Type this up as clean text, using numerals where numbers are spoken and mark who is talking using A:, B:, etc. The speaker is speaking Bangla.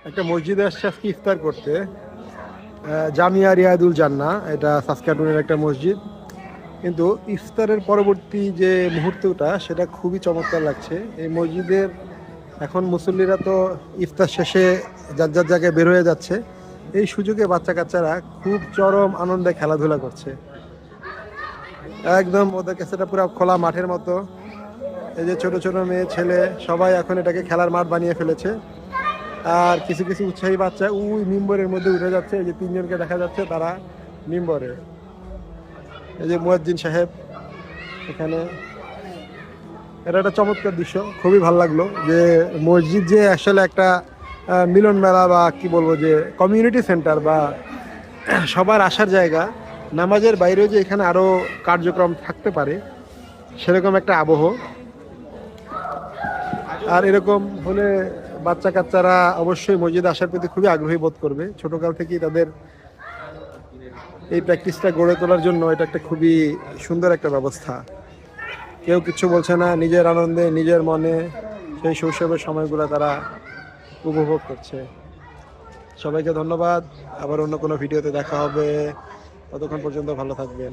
A: একটা মসজিদে আসছে আজকে ইফতার করতে। জামিয়া রিয়াদুল জান্নাহ, এটা সাসকাটুনের একটা মসজিদ। কিন্তু ইফতারের পরবর্তী যে মুহূর্তটা সেটা খুবই চমৎকার লাগছে এই মসজিদের। এখন মুসল্লিরা তো ইফতার শেষে যার যার জায়গায় বের হয়ে যাচ্ছে, এই সুযোগে বাচ্চা কাচ্চারা খুব চরম আনন্দে খেলাধুলা করছে। একদম ওদের কাছে এটা পুরো খোলা মাঠের মতো। এই যে ছোট ছোট মেয়ে ছেলে সবাই এখন এটাকে খেলার মাঠ বানিয়ে ফেলেছে। আর কিছু কিছু উৎসাহী বাচ্চা ওই মিম্বরের মধ্যে উঠে যাচ্ছে। এই যে তিনজনকে দেখা যাচ্ছে তারা মিম্বরে। এই যে মুয়াজ্জিন সাহেব এখানে। এটা একটা চমৎকার দৃশ্য, খুবই ভালো লাগলো যে মসজিদ যে আসলে একটা মিলন মেলা বা কি বলবো যে কমিউনিটি সেন্টার বা সবার আসার জায়গা। নামাজের বাইরেও যে এখানে আরো কার্যক্রম থাকতে পারে সেরকম একটা আবহ। আর এরকম হলে বাচ্চা কাচ্চারা অবশ্যই মসজিদে আসার প্রতি খুবই আগ্রহী বোধ করবে। ছোটকাল থেকেই তাদের এই প্র্যাকটিসটা গড়ে তোলার জন্য এটা একটা খুবই সুন্দর একটা ব্যবস্থা। কেউ কিছু বলছে না, নিজের আনন্দে নিজের মনে সেই শৈশবের সময়গুলো তারা উপভোগ করছে। সবাইকে ধন্যবাদ। আবার অন্য কোনো ভিডিওতে দেখা হবে। ততক্ষণ পর্যন্ত ভালো থাকবেন।